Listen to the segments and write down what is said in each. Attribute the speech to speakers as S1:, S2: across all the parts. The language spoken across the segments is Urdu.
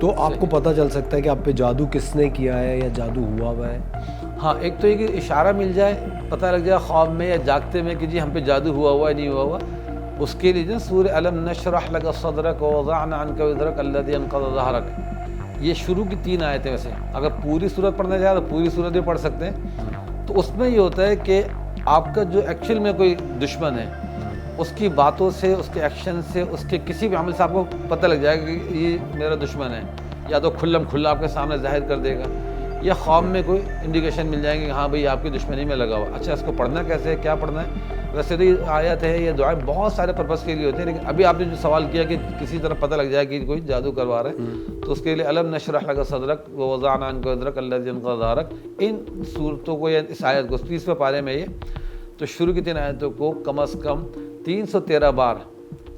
S1: تو آپ کو پتہ چل سکتا ہے کہ آپ پہ جادو کس نے کیا ہے یا جادو ہوا ہوا ہے؟
S2: ہاں، ایک تو یہ کہ اشارہ مل جائے، پتہ لگ جائے خواب میں یا جاگتے میں کہ جی ہم پہ جادو ہوا ہوا ہے نہیں ہوا ہوا. اس کے لیے جو سورہ الم نشرح لک صدرک ووضعنا عنک وزرک الذی انقض ظہرک، یہ شروع کی 3 آیتیں. ویسے اگر پوری صورت پڑھنا چاہے تو پوری صورت بھی پڑھ سکتے ہیں. تو اس میں یہ ہوتا ہے کہ آپ کا جو ایکچوئل میں کوئی دشمن ہے، اس کی باتوں سے، اس کے ایکشن سے، اس کے کسی بھی عمل سے آپ کو پتہ لگ جائے گا کہ یہ میرا دشمن ہے. یا تو کھلم کھلا آپ کے سامنے ظاہر کر دے گا، یا خواب میں کوئی انڈیکیشن مل جائیں گے کہ ہاں بھئی آپ کی دشمنی میں لگا ہوا. اچھا، اس کو پڑھنا کیسے ہے، کیا پڑھنا ہے؟ ویسے تو یہ آیت ہے، یہ دعائیں بہت سارے پرپس کے لیے ہوتے ہیں، لیکن ابھی آپ نے جو سوال کیا کہ کسی طرح پتہ لگ جائے کہ کوئی جادو کروا رہا ہے، تو اس کے لیے الم نشرح لک صدرک ووضعنا عنک وزرک الذی انقض ظہرک، ان صورتوں کو یا اس آیت کو 30ویں پارے میں یہ تو شروع کی 3 آیتوں کو کم از کم 313 بار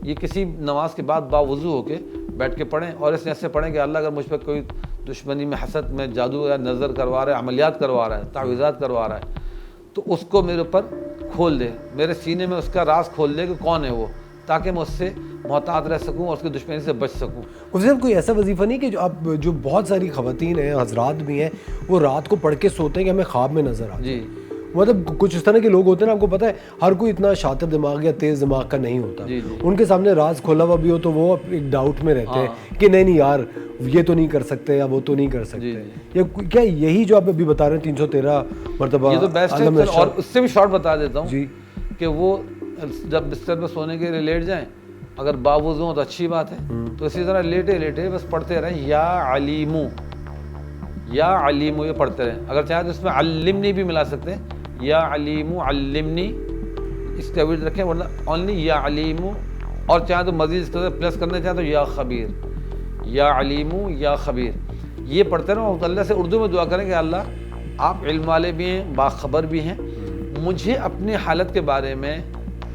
S2: یہ کسی نماز کے بعد باوضو ہو کے بیٹھ کے پڑھیں، اور اس نیت سے پڑھیں کہ اللہ اگر مجھ پر کوئی دشمنی میں، حسد میں، جادو یا نظر کروا رہا ہے، عملیات کروا رہا ہے، تعویذات کروا رہا ہے، تو اس کو میرے اوپر کھول دے، میرے سینے میں اس کا راز کھول دے کہ کون ہے وہ، تاکہ میں اس سے محتاط رہ سکوں اور اس کی دشمنی سے بچ سکوں.
S1: اس میں کوئی ایسا وظیفہ نہیں کہ جو بہت ساری خواتین ہیں، حضرات بھی ہیں، وہ رات کو پڑھ کے سوتے ہیں کہ ہمیں خواب میں نظر آتا ہے؟
S2: جی،
S1: مطلب کچھ اس طرح کے لوگ ہوتے ہیں نا، آپ کو پتہ ہے ہر کوئی اتنا شاطر دماغ یا تیز دماغ کا نہیں ہوتا.
S2: جی جی.
S1: ان کے سامنے راز کھولا ہوا بھی ہو تو وہ ایک ڈاؤٹ میں رہتے ہیں کہ نہیں یار یہ تو نہیں کر سکتے یا وہ تو نہیں کر سکتے. یا کیا یہی جو آپ ابھی بتا رہے ہیں 313 مرتبہ؟
S2: یہ تو بیسٹ ہے. اور اس سے بھی شارٹ بتا دیتا ہوں
S1: جی
S2: کہ وہ جب بستر پہ سونے کے لیے لیٹ جائیں، اگر باوضو ہوں تو اچھی بات ہے، تو اسی طرح لیٹے لیٹے بس پڑھتے رہیں یا علیمو، یا علیمو، یہ پڑھتے رہیں. اگر چاہیں تو اس میں علمنی بھی ملا سکتے ہیں، یا علیمو علمنی، اس کا ورڈ رکھیں، ورنہ اونلی یا علیمو. اور چاہیں تو مزید اس طرح پلس کرنا چاہیں تو یا خبیر، یا علیمو یا خبیر، یہ پڑھتے رہو. اللہ سے اردو میں دعا کریں کہ اللہ آپ علم والے بھی ہیں، باخبر بھی ہیں، مجھے اپنی حالت کے بارے میں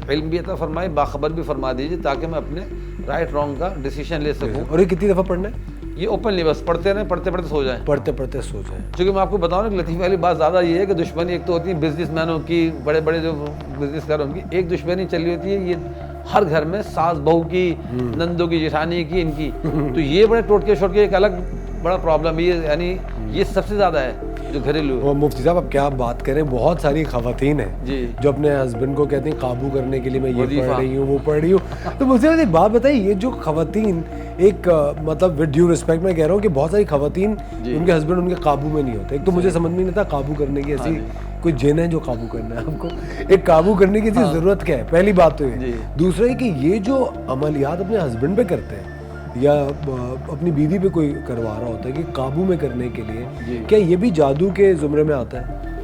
S2: علم بھی عطا فرمائے، باخبر بھی فرما دیجیے، تاکہ میں اپنے رائٹ رانگ کا ڈیسیشن لے سکوں.
S1: اور یہ کتنی دفعہ پڑھنا ہے؟
S2: یہ اوپنلی بس پڑھتے رہیں، پڑھتے پڑھتے سو جائیں،
S1: پڑھتے پڑھتے سو جائیں.
S2: چونکہ میں آپ کو بتاؤں نا، لطیفہ والی بات زیادہ یہ ہے کہ دشمنی ایک تو ہوتی ہے بزنس مینوں کی، بڑے بڑے جو بزنس کر ان کی ایک دشمنی چلی ہوتی ہے، یہ ہر گھر میں ساس بہو کی، نندوں کی، جیٹھانی کی، ان کی. تو یہ بڑے ٹوٹکے شوٹکے ایک الگ بڑا پرابلم ہے، یعنی یہ سب سے زیادہ ہے جو گھریلو.
S1: وہ مفتی صاحب اب کیا بات کریں، بہت ساری خواتین ہیں
S2: جی
S1: جو اپنے ہسبینڈ کو کہتی ہیں قابو کرنے کے لیے میں یہ پڑھ رہی ہوں، وہ پڑھ رہی ہوں. تو مجھے ایک بات بتائیے، یہ جو خواتین ایک مطلب ود ڈیو رسپیکٹ میں کہہ رہا ہوں کہ بہت ساری خواتین ان کے ہسبینڈ ان کے قابو میں نہیں ہوتے. ایک تو مجھے سمجھ میں نہیں تھا قابو کرنے کی ایسی کوئی جن ہے جو قابو کرنا ہے آپ کو، ایک قابو کرنے کی ضرورت کیا ہے؟ پہلی بات تو یہ. دوسرا یہ کہ یہ جو عملیات اپنے ہسبینڈ پہ کرتے ہیں یا اپنی بیوی پہ کوئی کروا رہا ہوتا ہے کہ قابو میں کرنے کے لیے، کیا یہ بھی جادو کے زمرے میں آتا ہے؟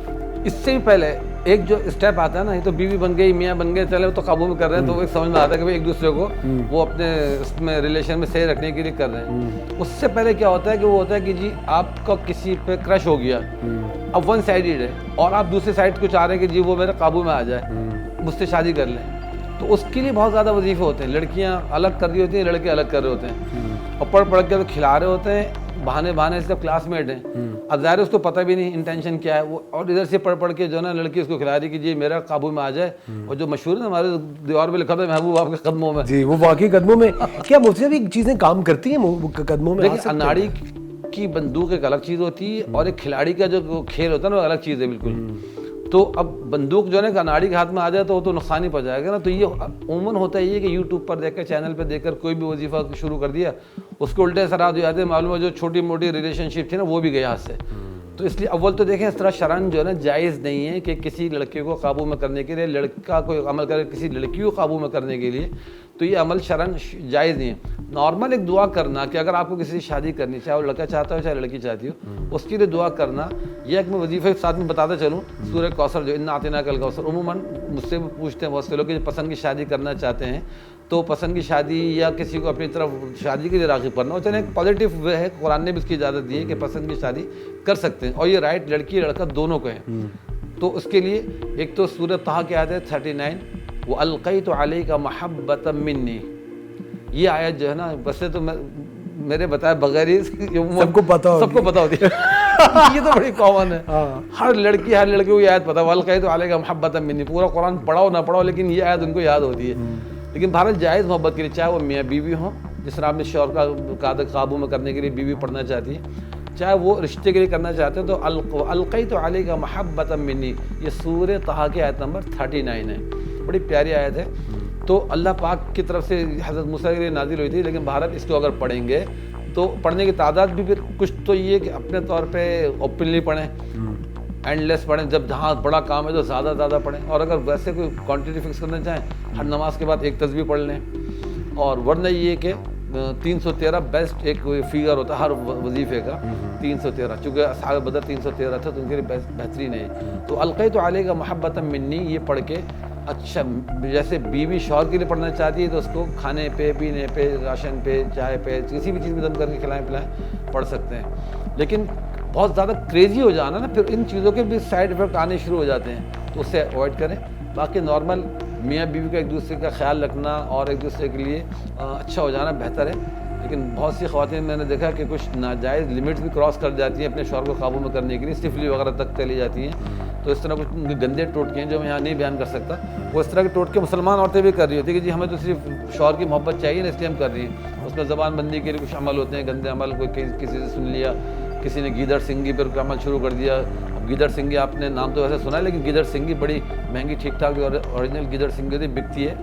S2: اس سے بھی پہلے ایک جو اسٹیپ آتا ہے نا، یہ تو بیوی بن گئی، میاں بن گئے، چلے تو قابو میں کر رہے ہیں، تو ایک سمجھ میں آتا ہے کہ ایک دوسرے کو وہ اپنے اس میں ریلیشن میں صحیح رکھنے کے لیے کر رہے ہیں. اس سے پہلے کیا ہوتا ہے کہ وہ ہوتا ہے کہ جی آپ کا کسی پہ کرش ہو گیا، اب ون سائیڈڈ ہے، اور آپ دوسری سائڈ کو چاہ رہے ہیں کہ جی وہ میرے قابو میں آ جائے، مجھ سے شادی کر لیں. تو اس کے لیے بہت زیادہ وظیفے ہوتے ہیں. لڑکیاں الگ کر رہی ہوتی ہیں، لڑکے الگ کر رہے ہوتے ہیں، اور پڑھ پڑھ کے تو کھلا رہے ہوتے ہیں، بہانے سے کلاس میٹ ہیں. اب ظاہر اس کو پتہ بھی نہیں انٹینشن کیا ہے وہ، اور ادھر سے پڑھ کے جو ہے نا لڑکی اس کو کھلا رہی کہ جی میرا قابو میں آ جائے. اور جو مشہور ہے ہمارے دیوار پہ لکھا تھا محبوب آپ کے قدموں میں.
S1: جی وہ واقعی قدموں میں. کیا مفتی صاحب یہ چیزیں کام کرتی ہیں قدموں میں؟
S2: دیکھیں، اناڑی کی بندوق ایک الگ چیز ہوتی ہے، اور ایک کھلاڑی کا جو کھیل ہوتا ہے نا وہ الگ چیز ہے بالکل. تو اب بندوق جو ہے نا اناڑی کے ہاتھ میں آ جائے تو وہ تو نقصان ہی پہنچ جائے گا نا. تو یہ عموماً ہوتا ہے یہ کہ یوٹیوب پر دیکھ کر، چینل پہ دیکھ کر کوئی بھی وظیفہ شروع کر دیا، اس کے الٹے اثرات ہو جاتے ہیں. معلوم ہے جو چھوٹی موٹی ریلیشن شپ تھی نا وہ بھی گئی ہاتھ سے. تو اس لیے اول تو دیکھیں اس طرح شرعاً جو ہے نا جائز نہیں ہے کہ کسی لڑکے کو قابو میں کرنے کے لیے لڑکا کوئی عمل کرے کسی لڑکی کو قابو میں کرنے کے لیے. تو یہ عمل شرعاً جائز نہیں ہے. نارمل ایک دعا کرنا کہ اگر آپ کو کسی سے شادی کرنی، چاہے وہ لڑکا چاہتا ہو چاہے لڑکی چاہتی ہو، اس کے لیے دعا کرنا. یہ ایک میں وظیفہ کے ساتھ میں بتاتا چلوں، سورہ کوثر جو انا اعطیناک الکوثر، عموماً مجھ سے پوچھتے ہیں بہت سے لوگ کہ پسند کی شادی کرنا چاہتے ہیں، تو پسند کی شادی یا کسی کو اپنی طرف شادی کے لیے راغب کرنا، چلیں ایک پازیٹیو وے ہے. قرآن نے بھی اس کی اجازت دی ہے کہ پسند کی شادی کر سکتے ہیں، اور یہ رائٹ لڑکی لڑکا دونوں کو ہے. تو اس کے لیے ایک تو سورہ طہ کی آیت ہے 39، وَأَلْقَيْتُ عَلَيْكَ مَحَبَّةً مِّنِّي. یہ آیت جو ہے نا ویسے تو میرے بتائے بغیر ہی
S1: سب کو پتہ
S2: ہوتی ہے. یہ تو بڑی کامن ہے، ہر لڑکی ہر لڑکے کو یہ آیت پتہ ہے، وَأَلْقَيْتُ عَلَيْكَ مَحَبَّةً مِّنِّي. پورا قرآن پڑھاؤ نہ پڑھاؤ لیکن یہ آیت ان کو یاد ہوتی ہے. لیکن بہرحال جائز محبت کے لیے، چاہے وہ میاں بیوی ہوں جس طرح آپ نے شوہر کا قادر قابو میں کرنے کے لیے بیوی پڑھنا چاہتی ہے, چاہے وہ رشتے کے لیے کرنا چاہتے ہیں, تو القیت علیک محبۃ منی, یہ سورہ طہ کی آیت نمبر 39 ہے, بڑی پیاری آیت ہے. تو اللہ پاک کی طرف سے حضرت موسیٰ کے لیے نازل ہوئی تھی, لیکن بھارت اس کو اگر پڑھیں گے تو پڑھنے کی تعداد بھی پھر کچھ تو یہ کہ اپنے طور پہ اوپنلی پڑھیں, اینڈ لیس پڑھیں, جب جہاں بڑا کام ہے تو زیادہ زیادہ پڑھیں, اور اگر ویسے کوئی کوانٹٹی فکس کرنا چاہیں ہر نماز کے بعد ایک تسبیح پڑھ لیں, اور ورنہ یہ کہ 313 بیسٹ ایک فیگر ہوتا ہے ہر وظیفے کا, 313, چونکہ اصحاب بدر 313 تھا تو ان کے لیے بہترین ہے. تو القیت علیک محبۃ منی یہ پڑھ کے, اچھا جیسے بیوی شوہر کے لیے پڑھنا چاہتی ہے تو اس کو کھانے پہ, پینے پہ, راشن پہ, چائے پہ, کسی بھی چیز میں دم کر کے کھلائیں پلائیں پڑھ سکتے ہیں. لیکن بہت زیادہ کریزی ہو جانا نا, پھر ان چیزوں کے بھی سائڈ افیکٹ آنے شروع ہو جاتے ہیں, تو اس سے اوائڈ کریں. باقی نارمل میاں بیوی کا ایک دوسرے کا خیال رکھنا اور ایک دوسرے کے لیے اچھا ہو جانا بہتر ہے. لیکن بہت سی خواتین میں نے دیکھا کہ کچھ ناجائز لمٹس بھی کراس کر جاتی ہیں اپنے شوہر کو قابو میں کرنے کے لیے, سفلی وغیرہ تک چلی جاتی ہیں. تو اس طرح کچھ گندے ٹوٹکے ہیں جو میں یہاں نہیں بیان کر سکتا, وہ اس طرح کے ٹوٹکے مسلمان عورتیں بھی کر رہی ہوتی ہیں کہ جی ہمیں تو صرف شوہر کی محبت چاہیے نا, اس لیے ہم کر رہی ہیں. اس میں زبان بندی کے لیے کچھ عمل ہوتے ہیں, گندے عمل, کوئی کسی سے سن لیا, کسی نے گیدڑ سنگی پر عمل شروع کر دیا. اب گیدڑ سنگی آپ نے نام تو ویسے سنا ہے, لیکن گیدڑ سنگی بڑی مہنگی ٹھیک ٹھاک اوریجنل گیدڑ سنگی ہوتی بکتی ہے,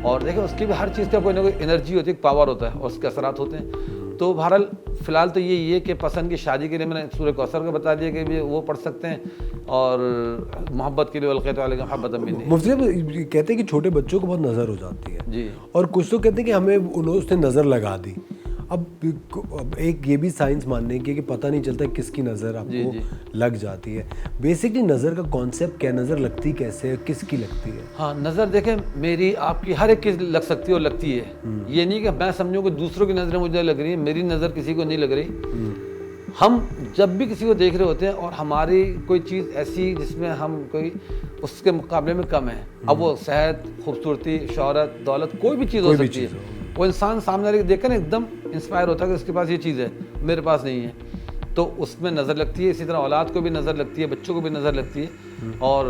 S2: اور دیکھیں اس کی بھی ہر چیز کا کوئی نہ کوئی انرجی ہوتی ہے, ایک پاور ہوتا ہے, اور اس کے اثرات ہوتے ہیں. تو بہرحال فی الحال تو یہ کہ پسند کی شادی کے لیے میں نے سورہ کوثر کا بتا دیا کہ وہ پڑھ سکتے ہیں, اور محبت کے لیے القیت علیک محبۃ منی.
S1: مفتی صاحب کہتے ہیں کہ چھوٹے بچوں کو بہت نظر ہو جاتی ہے
S2: جی,
S1: اور کچھ تو کہتے ہیں کہ ہمیں اس نے نظر لگا دی. اب ایک یہ بھی سائنس ماننے کی کہ پتہ نہیں چلتا کس کی نظر آپ کو لگ جاتی ہے. بیسکلی نظر کا کانسیپٹ کیا, نظر لگتی کیسے ہے, کس کی لگتی ہے؟
S2: ہاں نظر دیکھیں میری آپ کی ہر ایک کی لگ سکتی ہے اور لگتی ہے. یہ نہیں کہ میں سمجھوں کہ دوسروں کی نظریں مجھے لگ رہی ہیں, میری نظر کسی کو نہیں لگ رہی. ہم جب بھی کسی کو دیکھ رہے ہوتے ہیں اور ہماری کوئی چیز ایسی جس میں ہم کوئی اس کے مقابلے میں کم ہے, اب وہ صحت, خوبصورتی, شہرت, دولت, کوئی بھی چیز ہو سکتی ہے, وہ انسان سامنے والے دیکھ کر ایک دم انسپائر ہوتا ہے کہ اس کے پاس یہ چیز ہے, میرے پاس نہیں ہے, تو اس میں نظر لگتی ہے. اسی طرح اولاد کو بھی نظر لگتی ہے, بچوں کو بھی نظر لگتی ہے, اور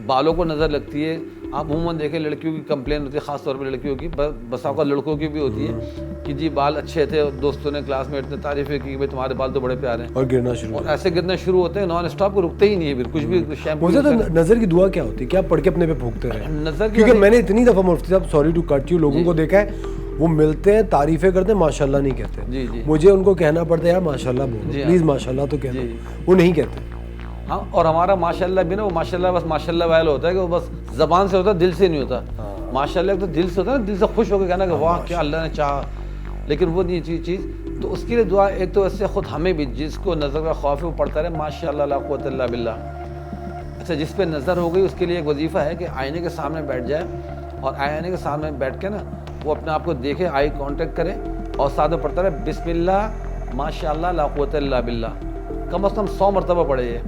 S2: بالوں کو نظر لگتی ہے. آپ عموماً دیکھیں لڑکیوں کی کمپلین ہوتی ہے, خاص طور پہ لڑکیوں کی, بس اوقات لڑکوں کی بھی ہوتی ہے کہ جی بال اچھے تھے, دوستوں نے کلاس میٹ نے تعریفیں کی کہ بھائی تمہارے بال تو بڑے پیارے ہیں,
S1: اور گرنا شروع,
S2: اور ایسے گرنا شروع ہوتے ہیں نان اسٹاپ, کو رکتے ہی نہیں ہے پھر کچھ بھی شیمپو.
S1: نظر کی دعا کیا ہوتی ہے, کیا پڑھ کے اپنے پہ پھونکتے رہے؟
S2: نظر
S1: کیونکہ میں نے اتنی دفعہ مفتی صاحب, سوری ٹو کٹ یو, لوگوں کو دیکھا ہے وہ ملتے ہیں تعریفیں کرتے ہیں, ماشاء اللہ نہیں کہتے. مجھے ان کو کہنا پڑتا ہے یار ماشاء اللہ بولو پلیز, ماشاء اللہ تو کہہ دو, وہ نہیں کہتے.
S2: ہاں, اور ہمارا ماشاء اللہ بھی نا, وہ ماشاء اللہ بس ماشاء اللہ ویل ہوتا ہے کہ وہ بس زبان سے ہوتا ہے, دل سے نہیں ہوتا. ماشاء اللہ تو دل سے ہوتا ہے نا, دل سے خوش ہو کے کہنا کہ واہ کیا اللہ نے چاہا, لیکن وہ نہیں چیز. تو اس کے لیے دعا ایک تو اس سے خود ہمیں بھی, جس کو نظر کا خوف ہے وہ پڑھتا رہے ماشاء اللہ لا قوت الا باللہ. اچھا جس پہ نظر ہو گئی اس کے لیے ایک وظیفہ ہے کہ آئینے کے سامنے بیٹھ جائے, اور آئینے کے سامنے بیٹھ کے نا وہ اپنے آپ کو دیکھے, آئی کانٹیکٹ کرے, اور ساتھ میں پڑھتا رہے بسم اللہ ماشاء اللہ لا قوت الا باللہ. کم از کم 100 مرتبہ پڑھے یہ,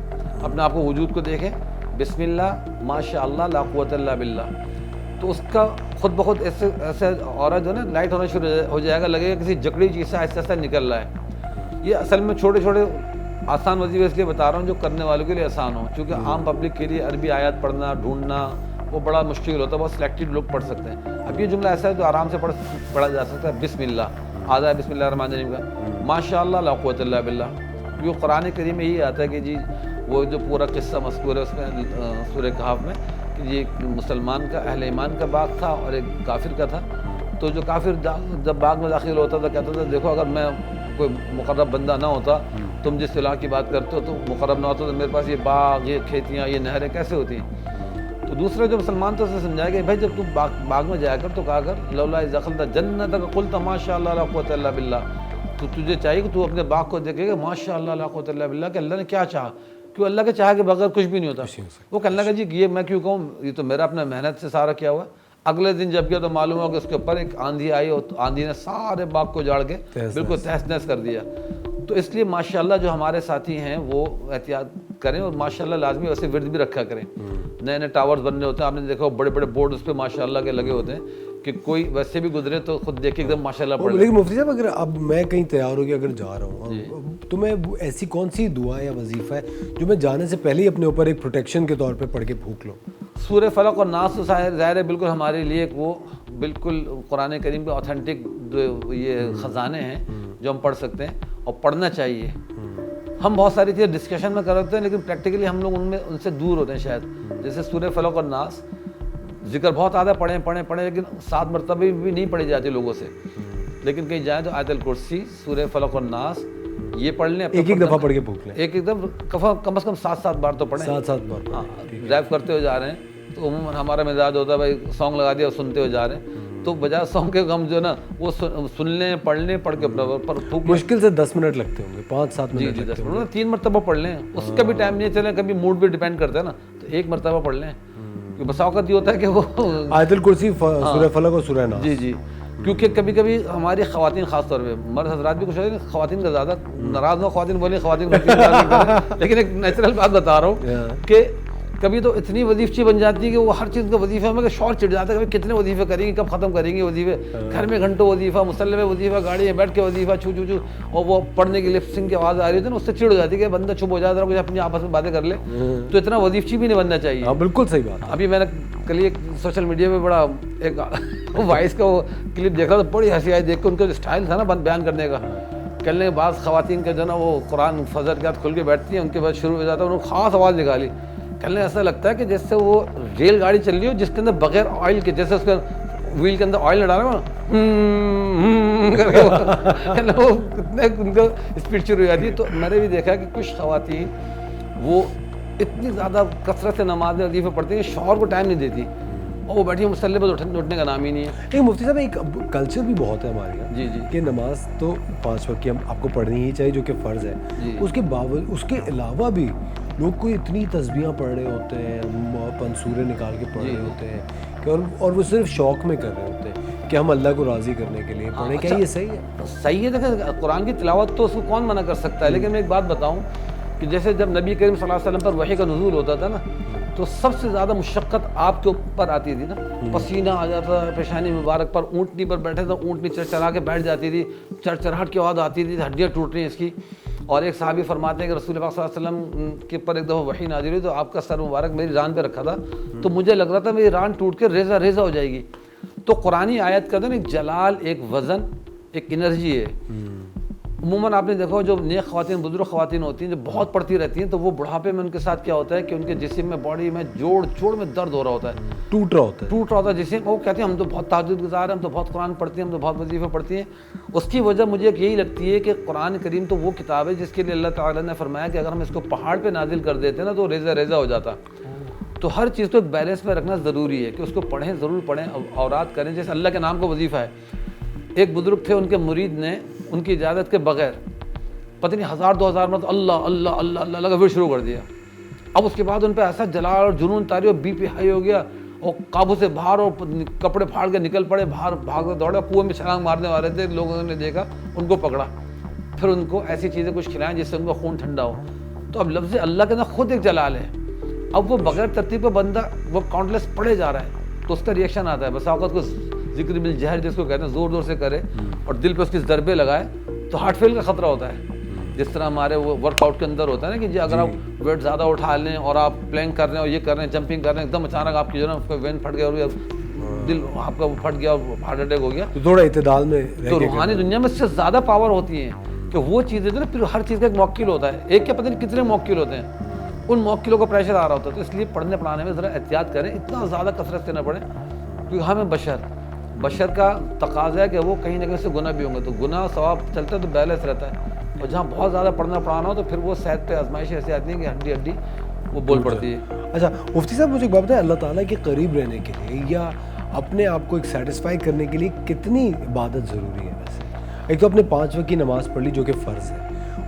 S2: اپنے آپ کو وجود کو دیکھیں, بسم اللہ ماشاء اللہ لا قوت الا باللہ. تو اس کا خود بخود ایسے عورت جو ہے نا لائٹ ہونا شروع ہو جائے گا, لگے گا کسی جکڑی چیز سے آہستہ آہستہ نکل رہا ہے. یہ اصل میں چھوٹے چھوٹے آسان وظیفے اس لیے بتا رہا ہوں جو کرنے والوں کے لیے آسان ہو, چونکہ عام پبلک کے لیے عربی آیات پڑھنا, ڈھونڈنا وہ بڑا مشکل ہوتا ہے, بہت سلیکٹڈ لوگ پڑھ سکتے ہیں. اب یہ جملہ ایسا ہے جو آرام سے پڑھا جا سکتا ہے, بسم اللہ آدھا ہے بسم اللہ الرحمن الرحیم کا, ماشاء اللہ لا قوت الا باللہ. کیونکہ قرآن کریم میں یہ آتا ہے کہ جی وہ جو پورا قصہ مذکور ہے اس میں سورہ کہف میں, کہ یہ ایک مسلمان کا, اہل ایمان کا باغ تھا اور ایک کافر کا تھا. تو جو کافر جب باغ میں داخل ہوتا تھا کہتا تھا دیکھو اگر میں کوئی مقرب بندہ نہ ہوتا, تم جس علاقے کی بات کرتے ہو تو مقرب نہ ہوتا تو میرے پاس یہ باغ, یہ کھیتیاں, یہ نہریں کیسے ہوتی ہیں. تو دوسرے جو مسلمان تھا اسے سمجھایا کہ بھائی جب تم باغ میں جایا کر تو کہا کر لولا اذ دخلت جنتک قلت ماشاء اللہ لا قوت الا باللہ. تو تجھے چاہیے کہ تو اپنے باغ کو دیکھے گا ماشاء اللہ لا قوت الا باللہ, کہ اللہ نے کیا چاہا, کیوں اللہ کے چاہا کے بغیر کچھ بھی نہیں ہوتا. وہ کہنے لگا جی یہ میں کیوں کہوں, یہ تو میرا اپنا محنت سے سارا کیا ہوا ہے. اگلے دن جب گیا تو معلوم ہوا کہ اس کے اوپر ایک آندھی آئی, اور آندھی نے سارے باغ کو جاڑ کے بالکل تہس نہس کر دیا. تو اس لیے ماشاءاللہ جو ہمارے ساتھی ہیں وہ احتیاط کریں, اور ماشاءاللہ لازمی ویسے ورد بھی رکھا کریں. نئے نئے ٹاورز بننے ہوتے ہیں, آپ نے دیکھا بڑے بڑے بورڈ اس پہ ماشاءاللہ کے لگے ہوتے ہیں کہ کوئی ویسے بھی گزرے تو خود دیکھ کے ایک دم ماشاءاللہ پڑھ لے.
S1: لیکن مفتی صاحب اگر اب میں کہیں تیار ہو کے اگر جا رہا ہوں تو میں ایسی کون سی دعا یا وظیفہ ہے جو میں جانے سے پہلے ہی اپنے اوپر ایک پروٹیکشن کے طور پہ پڑھ کے پھونک لوں؟
S2: سورہ فلق اور ناس تو ظاہر ہے بالکل ہمارے لیے وہ بالکل قرآن کریم کے آتھینٹک جو یہ خزانے ہیں جو ہم پڑھ سکتے ہیں اور پڑھنا چاہیے. ہم بہت ساری چیزیں ڈسکشن میں کرتے ہیں لیکن پریکٹیکلی ہم لوگ ان سے دور ہوتے ہیں شاید. جیسے سورہ فلق اور ناس ذکر بہت آتا ہے پڑھیں لیکن 7 مرتبہ بھی نہیں پڑھی جاتی لوگوں سے. لیکن کہیں جائیں تو آیت الکرسی, سورہ فلق اور ناس یہ پڑھ لیں,
S1: ایک دفعہ پڑھ کے پھونک لیں,
S2: ایک دفعہ کم از کم 7 بار تو پڑھیں.
S1: 7 بار.
S2: ہاں, ڈرائیو کرتے ہوئے جا رہے ہیں تو عموماً ہمارا مزاج ہوتا ہے بھائی سانگ لگا دیا اور سنتے ہوئے جا رہے ہیں, تو بجائے سانگ کے ہم جو ہے نا وہ سن لیں, پڑھ لیں, پڑھ کے پر پھونک.
S1: مشکل سے 10 منٹ لگتے ہوں گے, 5-7 منٹ.
S2: جی 10 منٹ, 3 مرتبہ پڑھ لیں. اس کا بھی ٹائم نہیں چلے, کبھی موڈ پہ ڈیپینڈ کرتا ہے نا, تو 1 مرتبہ پڑھ لیں. بسا اوقات یہ ہوتا ہے کہ وہ
S1: آیت الکرسی, سورہ فلق اور سورہ ناس.
S2: جی کیونکہ کبھی کبھی ہماری خواتین خاص طور پہ, مرد حضرات بھی کچھ ہوتے ہیں, خواتین کا زیادہ ناراض ہو, خواتین بولیں خواتین لیکن ایک نیچرل بات بتا رہا ہوں کہ کبھی تو اتنی وظیفچی بن جاتی ہے کہ وہ ہر چیز کا وظیفہ میں شور چڑھ جاتا ہے, کبھی کتنے وظیفے کریں گے, کب ختم کریں گے وظیفے, گھر میں گھنٹوں وظیفہ, مصلی میں وظیفہ, گاڑی میں بیٹھ کے وظیفہ, چھو چھو چھو, اور وہ پڑھنے کی لپسنگ کی آواز آ رہی ہوتی ہے نا, اس سے چڑ ہو جاتی ہے کہ بندہ چپ ہو جاتا ہے, کچھ اپنی آپس میں باتیں کر لے. تو اتنا وظیفچی بھی نہیں بننا چاہیے.
S1: ہاں بالکل صحیح بات.
S2: ابھی میں نے کل ایک سوشل میڈیا پہ بڑا ایک وائس کا وہ کلپ دیکھ رہا تھا, بڑی ہنسی آئی دیکھ کے, ان کا جو اسٹائل تھا نا بیان کرنے کا. کہنے کے بعض خواتین کا جو نا وہ قرآن فجر کے بعد کھل کے بیٹھتی ہیں, ان کے بعد شروع ہو جاتا ہے, انہوں نے خاص آواز نکالی. کہنے ایسا لگتا ہے کہ جیسے وہ ریل گاڑی چل رہی ہو جس کے اندر بغیر آئل کے, جیسے اس کے ویل کے اندر آئل نہ ڈالے وہ کتنے ان کو اسپیڈ شروع ہو جاتی ہے. تو میں نے بھی دیکھا کہ کچھ خواتین وہ اتنی زیادہ کثرت سے نماز وظیفے پڑھتی ہیں, شوہر کو ٹائم نہیں دیتی, اور وہ بیٹھی مصلی پر اٹھنے کا نام ہی نہیں ہے.
S1: ایک مفتی صاحب, ایک کلچر بھی بہت ہے ہمارے یہاں
S2: جی
S1: کہ نماز تو 5 وقت کی ہم آپ کو پڑھنی ہی چاہیے جو کہ فرض ہے. اس کے باوجود اس کے علاوہ بھی لوگ کوئی اتنی تسبیحاں پڑھ رہے ہوتے ہیں, پنسورے نکال کے پڑھ رہے ہوتے ہیں کہ اور وہ صرف شوق میں کر رہے ہوتے ہیں کہ ہم اللہ کو راضی کرنے کے لیے پڑھیں. کیا یہ صحیح ہے؟
S2: صحیح ہے. دیکھیں قرآن کی تلاوت تو اس کو کون منع کر سکتا ہے, لیکن میں ایک بات بتاؤں کہ جیسے جب نبی کریم صلی اللہ علیہ وسلم پر وحی کا نزول ہوتا تھا نا, تو سب سے زیادہ مشقت آپ کے اوپر آتی تھی نا, پسینہ آ جاتا تھا پیشانی مبارک پر, اونٹنی پر بیٹھے تو اونٹنی چرچرا کے بیٹھ جاتی تھی, چرچراہٹ کی آواز آتی تھی, ہڈیاں ٹوٹ رہی ہیں اس کی. اور ایک صحابی فرماتے ہیں کہ رسول پاک صلی اللہ علیہ وسلم کے اوپر ایک دفعہ وحی نازل ہوئی تو آپ کا سر مبارک میری ران پہ رکھا تھا, تو مجھے لگ رہا تھا میری ران ٹوٹ کے ریزہ ریزہ ہو جائے گی. تو قرآنی آیت کا نا ایک جلال, ایک وزن, ایک انرجی ہے. عموماً آپ نے دیکھا جو نیک خواتین, بزرگ خواتین ہوتی ہیں جو بہت پڑھتی رہتی ہیں, تو وہ بڑھاپے میں ان کے ساتھ کیا ہوتا ہے کہ ان کے جسم میں, باڈی میں جوڑ میں درد ہو رہا ہوتا ہے,
S1: ٹوٹ رہا ہوتا ہے
S2: جسم. وہ کہتے ہیں ہم تو بہت تہجد گزار ہیں, ہم تو بہت قرآن پڑھتے ہیں, ہم تو بہت وظیفے پڑھتی ہیں. اس کی وجہ مجھے یہی لگتی ہے کہ قرآن کریم تو وہ کتاب ہے جس کے لیے اللہ تعالیٰ نے فرمایا کہ اگر ہم اس کو پہاڑ پہ نازل کر دیتے نا تو ریزہ ریزہ ہو جاتا. تو ہر چیز کو ایک بیلنس میں رکھنا ضروری ہے کہ اس کو پڑھیں, ضرور پڑھیں, اورات کریں. جیسے اللہ کے نام کا وظیفہ ہے. ایک بزرگ تھے, ان کے مرید نے ان کی اجازت کے بغیر پتہ نہیں 1000-2000 مرتبہ اللہ اللہ اللہ اللہ لگا پھر شروع کر دیا. اب اس کے بعد ان پہ ایسا جلال اور جنون طاری اور بی پی ہائی ہو گیا, اور قابو سے باہر, اور کپڑے پھاڑ کے نکل پڑے باہر, بھاگ دوڑے, کنویں میں چھلانگ مارنے والے تھے. لوگوں نے دیکھا, ان کو پکڑا, پھر ان کو ایسی چیزیں کچھ کھلائیں جس سے ان کا خون ٹھنڈا ہو. تو اب لفظ اللہ کے اندر خود ایک جلال ہے. اب وہ بغیر ترتیب کا بندہ وہ کاؤنٹلیس پڑھے جا رہا ہے تو اس کا ریئیکشن آتا ہے. بس اوقات کو ذکر بالجہر جس کو کہتے ہیں, زور زور سے کرے اور دل پہ اس کی ضربے لگائے تو ہارٹ فیل کا خطرہ ہوتا ہے. جس طرح ہمارے وہ ورک آؤٹ کے اندر ہوتا ہے نا کہ جی اگر آپ ویٹ زیادہ اٹھا لیں اور آپ پلینک کر رہے ہیں اور یہ کر رہے ہیں, جمپنگ کر رہے ہیں, ایک دم اچانک آپ کی جو ہے نا وین پھٹ گیا اور دل آپ کا پھٹ گیا اور ہارٹ اٹیک ہو گیا,
S1: تو تھوڑا اعتدال میں.
S2: تو روحانی دنیا میں اس سے زیادہ پاور ہوتی ہیں کہ وہ چیزیں جو نا پھر ہر چیز کا ایک موکل ہوتا ہے. ایک کیا پتہ نہیں کتنے موکل ہوتے ہیں, ان موکلوں کا پریشر آ رہا ہوتا ہے. تو اس لیے پڑھنے پڑھانے میں ذرا احتیاط کریں, اتنا زیادہ کثرت سے نہ پڑھیں, کیونکہ ہمیں بشر کا تقاضا ہے کہ وہ کہیں نہ کہیں سے گناہ بھی ہوں گے. تو گناہ ثواب چلتا ہے تو بیلنس رہتا ہے. اور جہاں بہت زیادہ پڑھنا پڑھانا ہو تو پھر وہ صحت پہ آزمائش ایسی آتی ہے کہ ہڈی ہڈی وہ بول پڑتی ہے.
S1: اچھا مفتی صاحب, مجھے ایک بات بتائیں, اللہ تعالیٰ کے قریب رہنے کے لیے یا اپنے آپ کو ایک سیٹسفائی کرنے کے لیے کتنی عبادت ضروری ہے ویسے؟ ایک تو اپنے 5 وقت کی نماز پڑھ لی جو کہ فرض ہے,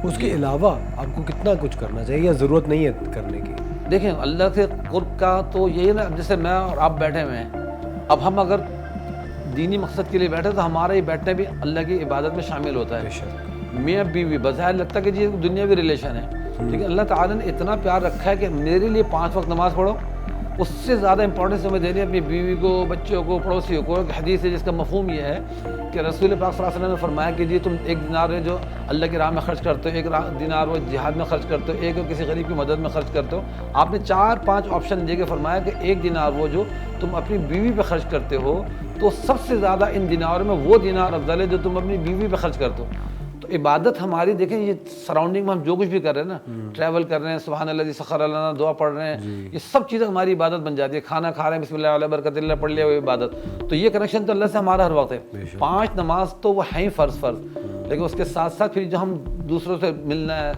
S1: اس کے علاوہ آپ کو کتنا کچھ کرنا چاہیے یا ضرورت نہیں ہے کرنے کی؟
S2: دیکھیں اللہ سے قرب کا تو یہی ہے نا, جیسے میں اور آپ بیٹھے ہوئے ہیں, اب ہم اگر دینی مقصد کے لیے بیٹھے تو ہمارا یہ بیٹھنا بھی اللہ کی عبادت میں شامل ہوتا ہے. میاں بیوی بظاہر لگتا ہے کہ جی دنیاوی ریلیشن ہے, لیکن اللہ تعالیٰ نے اتنا پیار رکھا ہے کہ میرے لیے 5 وقت نماز پڑھو اس سے زیادہ امپورٹنس ہمیں دینی ہے اپنی بیوی کو, بچوں کو, پڑوسیوں کو. ایک حدیث ہے جس کا مفہوم یہ ہے کہ رسول پاک صلی اللہ علیہ وسلم نے فرمایا کہ جی تم 1 دینار ہے جو اللہ کی راہ میں خرچ کرتے ہو, 1 دینار وہ جہاد میں خرچ کرتے ہو, 1 کسی غریب کی مدد میں خرچ کرتے ہو. آپ نے 4-5 آپشن دے کے فرمایا کہ 1 دینار وہ جو تم اپنی بیوی پہ خرچ کرتے ہو تو سب سے زیادہ ان دیناروں میں وہ دینار افضل ہے جو تم اپنی بیوی پہ خرچ کرتے ہو. تو عبادت ہماری دیکھیں یہ سراؤنڈنگ میں ہم جو کچھ بھی کر رہے ہیں نا, ٹریول کر رہے ہیں, سبحان اللہ سخر لنا دعا پڑھ رہے ہیں, یہ سب چیزیں ہماری عبادت بن جاتی ہے. کھانا کھا رہے ہیں بسم اللہ علیہ برکت اللہ پڑھ لیا وہ عبادت. تو یہ کنیکشن تو اللہ سے ہمارا ہر وقت ہے. 5 نماز تو وہ ہیں فرض, لیکن اس کے ساتھ ساتھ پھر جو ہم دوسروں سے ملنا ہے,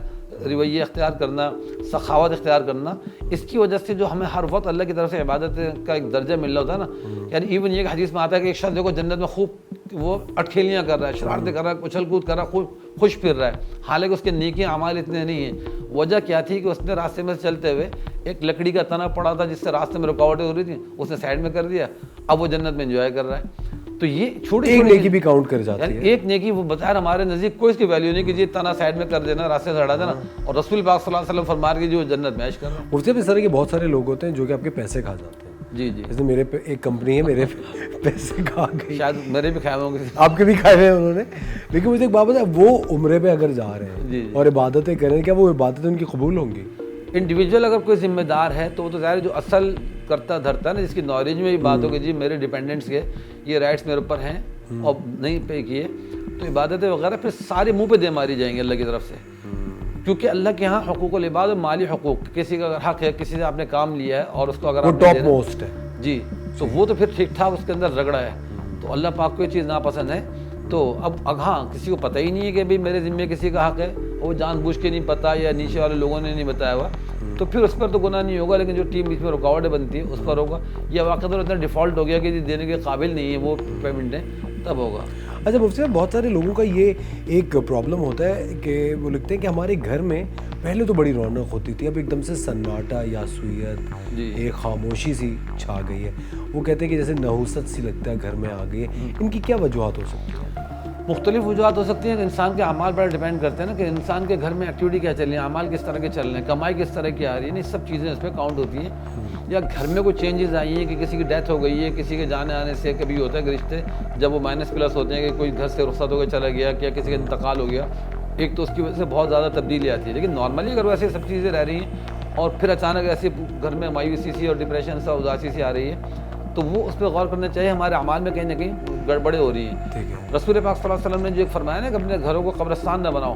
S2: رویہ اختیار کرنا, سخاوت اختیار کرنا, اس کی وجہ سے جو ہمیں ہر وقت اللہ کی طرف سے عبادت کا ایک درجہ مل رہا ہوتا ہے نا. یعنی ایون یہ حدیث میں آتا ہے کہ ایک شخص دیکھو جنت میں خوب وہ اٹکھیلیاں کر رہا ہے, شرارتیں کر رہا ہے, اچھل کود کر رہا ہے, خوش پھر رہا ہے, حالانکہ اس کے نیکی اعمال اتنے نہیں ہیں. وجہ کیا تھی کہ اس نے راستے میں چلتے ہوئے ایک لکڑی کا تنا پڑا تھا جس سے راستے میں رکاوٹیں ہو رہی تھیں, اس نے سائڈ میں کر دیا, اب وہ جنت میں انجوائے کر رہا ہے. تو یہ چھوٹی
S1: ایک نیکی بھی کاؤنٹ کر جاتی ہے.
S2: ایک نیکی وہ بظاہر ہمارے نزدیک کوئی اس کی ویلیو نہیں کہ جی تنا سائڈ میں کر دینا, راستے سے ہٹا دینا, اور رسول پاک صلی اللہ علیہ وسلم فرما کہ جو جنت میں عیش کر رہا ہے.
S1: مفتی صاحب اس طرح کے بہت سارے لوگ ہوتے ہیں جو کہ آپ کے پیسے کھا جاتے ہیں.
S2: جی جی,
S1: جیسے میرے پہ ایک کمپنی ہے, میرے پیسے کھا گئی,
S2: شاید میرے بھی کھائے ہوں گے,
S1: آپ کے بھی کھائے ہوئے ہیں انہوں نے. لیکن مجھے ایک بات بتائیں, وہ عمرے پہ اگر جا رہے ہیں اور عبادتیں کر رہے ہیں, کیا وہ عبادتیں ان کی قبول ہوں گی؟
S2: انڈیویجول اگر کوئی ذمہ دار ہے تو وہ تو ظاہر جو اصل کرتا دھرتا ہے نا, جس کی نالج میں یہ بات ہو کہ جی میرے ڈیپینڈنٹس کے یہ رائٹس میرے اوپر ہیں اور نہیں پے کیے, تو عبادتیں وغیرہ پھر سارے منہ پہ دے ماری جائیں گے اللہ کی طرف سے. کیونکہ اللہ کے ہاں حقوق العباد اور مالی حقوق, کسی کا اگر حق ہے, کسی سے آپ نے کام لیا ہے اور اس کو اگر
S1: وہ ٹاپ موسٹ ہے
S2: جی, تو وہ تو پھر ٹھیک ٹھاک اس کے اندر رگڑا ہے. تو اللہ پاک کو یہ چیز ناپسند ہے. تو اب ہاں کسی کو پتہ ہی نہیں ہے کہ بھائی میرے ذمے کسی کا حق ہے, وہ جان بوجھ کے نہیں پتہ یا نیچے والے لوگوں نے نہیں بتایا ہوا, تو پھر اس پر تو گناہ نہیں ہوگا, لیکن جو ٹیم بیچ میں رکاوٹیں بنتی ہے اس پر ہوگا. یا واقعہ تو اتنا ڈیفالٹ ہو گیا کہ دینے کے قابل نہیں ہے وہ پیمنٹیں, تب ہوگا.
S1: اچھا مفتی صاحب, بہت سارے لوگوں کا یہ ایک پرابلم ہوتا ہے کہ وہ لکھتے ہیں کہ ہمارے گھر میں پہلے تو بڑی رونق ہوتی تھی, اب ایک دم سے سناٹا یا سویت, ایک خاموشی سی چھا گئی ہے. وہ کہتے ہیں کہ جیسے نحوست سی لگتا ہے گھر میں آ گئی ہے. ان کی کیا وجوہات ہو سکتی ہیں؟
S2: مختلف وجوہات ہو سکتی ہیں. انسان کے اعمال پر ڈیپینڈ کرتے ہیں نا, کہ انسان کے گھر میں ایکٹیویٹی کیا چل رہی ہے, اعمال کس طرح کے چل رہے ہیں, کمائی کس طرح کی آ رہی ہے, یہ سب چیزیں اس پہ کاؤنٹ ہوتی ہیں. یا گھر میں کوئی چینجز آئی ہیں کہ کسی کی ڈیتھ ہو گئی ہے, کسی کے جانے آنے سے کبھی ہوتا ہے کہ رشتے جب وہ مائنس پلس ہوتے ہیں کہ کوئی گھر سے رخصت ہو کے چلا گیا, کیا کسی کا انتقال ہو گیا, ایک تو اس کی وجہ سے بہت زیادہ تبدیلی آتی ہے. لیکن نارملی اگر ویسے سب چیزیں رہ رہی ہیں اور پھر اچانک ایسے گھر میں مایوسی سی اور ڈپریشن سا اداسی سی آ رہی ہے, تو وہ اس پہ غور کرنا چاہیے. ہمارے اعمال میں کہیں نہ کہیں گڑبڑیں ہو رہی ہیں. رسول پاک صلی اللہ علیہ وسلم نے جو ایک فرمایا نا کہ اپنے گھروں کو قبرستان نہ بناؤ,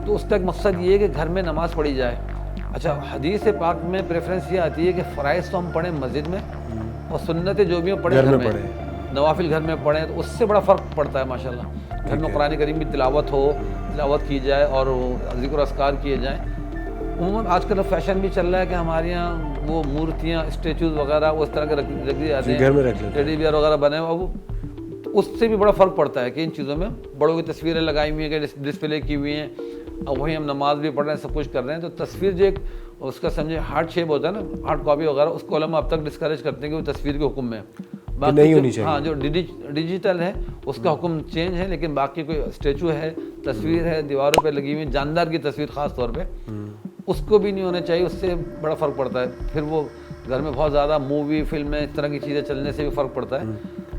S2: تو اس کا ایک مقصد یہ ہے کہ گھر میں نماز پڑھی جائے. اچھا, حدیث پاک میں پریفرنس یہ آتی ہے کہ فرائض تو ہم پڑھیں مسجد میں اور سنتیں جو بھی ہم پڑھیں گھر میں, نوافل گھر میں پڑھیں, تو اس سے بڑا فرق پڑتا ہے ماشاءاللہ. گھر میں قرآن کریم کی تلاوت ہو, تلاوت کی جائے اور ذکر و اذکار کیے جائیں. عموماً آج کل فیشن بھی چل رہا ہے کہ ہمارے یہاں وہ مورتیاں, اسٹیچوز وغیرہ وہ اس طرح کے رکھ دیے جاتے ہیں, ٹیڈی بیئر وغیرہ بنے ہوئے, وہ اس سے بھی بڑا فرق پڑتا ہے کہ ان چیزوں میں بڑوں کی تصویریں لگائی ہوئی ہیں کہ ڈسپلے کی ہوئی ہیں, اور وہیں ہم نماز بھی پڑھ رہے ہیں, سب کچھ کر رہے ہیں. تو تصویر جو ایک اس کا سمجھے ہارڈ شیپ ہوتا ہے نا, ہارڈ کاپی وغیرہ, اس کو علماء اب تک ڈسکریج کرتے ہیں کہ وہ تصویر کے حکم میں
S1: نہیں ہونی چاہیے.
S2: ہاں, جو ڈیجیٹل ہے اس کا حکم چینج ہے, لیکن باقی کوئی اسٹیچو ہے, تصویر ہے دیواروں پہ لگی ہوئی, جاندار کی تصویر خاص طور پہ, اس کو بھی نہیں ہونا چاہیے. اس سے بڑا فرق پڑتا ہے. پھر وہ گھر میں بہت زیادہ مووی فلمیں اس طرح کی چیزیں چلنے سے بھی فرق پڑتا ہے.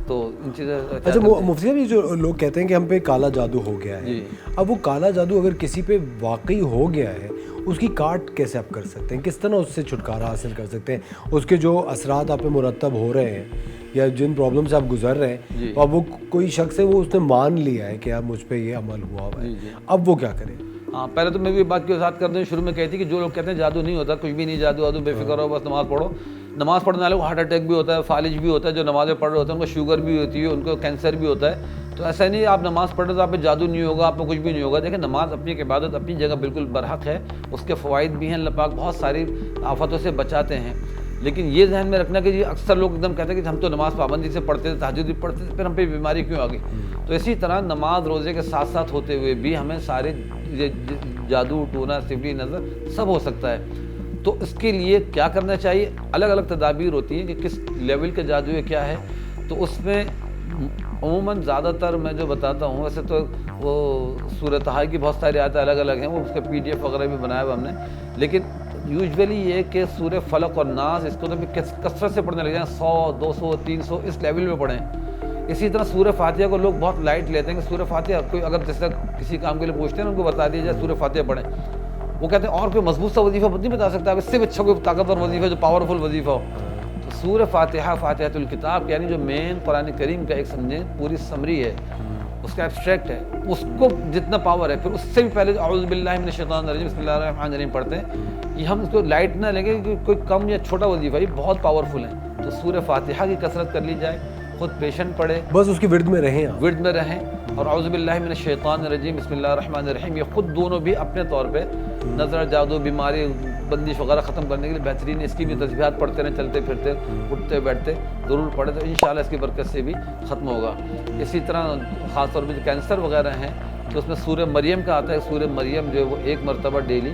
S2: تو ان چیزیں.
S1: اچھا مفتی صاحب, یہ جو لوگ کہتے ہیں کہ ہم پہ کالا جادو ہو گیا ہے, اب وہ کالا جادو اگر کسی پہ واقعی ہو گیا ہے, اس کی کاٹ کیسے آپ کر سکتے ہیں, کس طرح اس سے چھٹکارا حاصل کر سکتے ہیں, اس کے جو اثرات آپ پہ مرتب ہو رہے ہیں یا جن پرابلم سے آپ گزر رہے ہیں, اب وہ کوئی شخص ہے وہ اس نے مان لیا ہے کہ اب مجھ پہ یہ عمل ہوا ہوا ہے, اب وہ کیا کرے؟
S2: ہاں, پہلے تو میں بھی بات کی وضاحت کر دوں. شروع میں کہتی کہ جو لوگ کہتے ہیں جادو نہیں ہوتا, کچھ بھی نہیں جادو وادو, بے فکر ہو, بس نماز پڑھو. نماز پڑھنے والے کو ہارٹ اٹیک بھی ہوتا ہے, فالج بھی ہوتا ہے, جو نمازیں پڑھ رہے ہوتے ہیں ان کو شوگر بھی ہوتی ہے, ان کو کینسر بھی ہوتا ہے. تو ایسا نہیں آپ نماز پڑھ رہے تو آپ پہ جادو نہیں ہوگا, آپ کو کچھ بھی نہیں ہوگا. دیکھیں, نماز اپنی ایک عبادت اپنی جگہ بالکل برحق ہے, اس کے فوائد بھی ہیں, اللہ پاک بہت ساری آفتوں سے بچاتے ہیں. لیکن یہ ذہن میں رکھنا کہ یہ اکثر لوگ ایک دم کہتے ہیں کہ ہم تو نماز پابندی سے پڑھتے تھے, تہجد بھی پڑھتے تھے, پھر ہم پہ بیماری کیوں آ گئی. تو اسی طرح نماز روزے کے ساتھ ساتھ ہوتے ہوئے بھی ہمیں سارے جادو ٹونا سفلی نظر سب ہو سکتا ہے. تو اس کے لیے کیا کرنا چاہیے؟ الگ الگ تدابیر ہوتی ہیں کہ کس لیول کے جادو ہے کیا ہے. تو اس میں عموماً زیادہ تر میں جو بتاتا ہوں, ویسے تو وہ سورۃ طٰہٰ کی بہت ساری آیتیں الگ الگ ہیں, وہ اس کے PDF وغیرہ بھی بنایا ہوا ہم نے, لیکن یوزولی یہ کہ سورہ فلق اور ناس اس کو تو کثرت سے پڑھنے لگ جائیں, 100 200 300 اس لیول میں پڑھیں. اسی طرح سورہ فاتحہ کو لوگ بہت لائٹ لیتے ہیں کہ سورہ فاتحہ کوئی اگر جیسے کسی کام کے لیے پوچھتے ہیں نا, ان کو بتا دیا جائے سورہ فاتحہ پڑھیں, وہ کہتے ہیں اور کوئی مضبوط سا وظیفہ نہیں بتا سکتا, اس سے بھی اچھا کوئی طاقتور وظیفہ جو پاورفل وظیفہ ہو. تو سورہ فاتحہ, فاتحۃ الکتاب یعنی جو مین قرآن کریم کا ایک سمجھیں پوری سمری ہے, اس کا ایبسٹریکٹ ہے, اس کو جتنا پاور ہے, پھر اس سے بھی پہلے اعوذ باللہ من الشیطان الرجیم بسم اللہ الرحمن الرحیم پڑھتے ہیں. یہ ہم اس کو لائٹ نہ لیں گے کہ کوئی کم یا چھوٹا وظیفہ, یہ بہت پاورفل ہے. تو سورہ فاتحہ کی کثرت کر لی جائے, خود پیشنٹ پڑھے,
S1: بس اس کی ورد میں رہیں آپ,
S2: ورد میں رہیں. اور اعوذ باللہ من الشیطان الرجیم بسم اللہ الرحمن الرحیم یہ خود دونوں بھی اپنے طور پہ نظر, جادو, بیماری, بندش وغیرہ ختم کرنے کے لیے بہترین ہے. اس کی بھی تسبیحات پڑھتے رہیں, چلتے پھرتے اٹھتے بیٹھتے ضرور پڑھے, تو انشاءاللہ اس کی برکت سے بھی ختم ہوگا. اسی طرح خاص طور پہ جو کینسر وغیرہ ہیں تو اس میں سورہ مریم کا آتا ہے. سورہ مریم جو ہے وہ ایک مرتبہ ڈیلی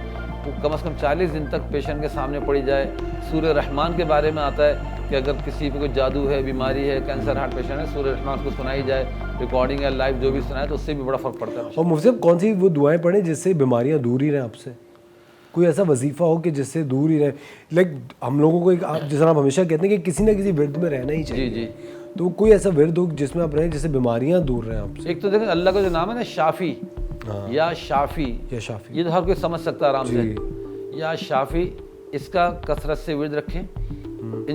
S2: کم از کم 40 دن تک پیشنٹ کے سامنے پڑھی جائے. سورہ رحمان کے بارے میں آتا ہے کہ اگر کسی پہ کوئی جادو ہے, بیماری ہے, کینسر ہارٹ پیشنٹ ہے, سورہ رحمان کو سنائی جائے, ریکارڈنگ ہے لائیو جو بھی سنائے, تو اس سے بھی بڑا فرق پڑتا ہے.
S1: اور مفتی صاحب کون سی وہ دعائیں پڑھیں جس سے بیماریاں دور ہی رہیں آپ سے؟ کوئی ایسا وظیفہ ہو کہ جس سے دور ہی رہے, لائک ہم لوگوں کو جس طرح آپ ہمیشہ کہتے ہیں کہ کسی نہ کسی ورد میں رہنا ہی چاہیے.
S2: جی
S1: تو کوئی ایسا ورد ہو جس میں آپ رہیں جس سے بیماریاں دور رہیں آپ سے؟
S2: ایک تو دیکھیں اللہ کا جو نام ہے نا شافی یا شافی,
S1: شافی,
S2: یہ تو ہر کوئی سمجھ سکتا ہے آرام سے. یا شافی, اس کا کثرت سے ورد رکھیں,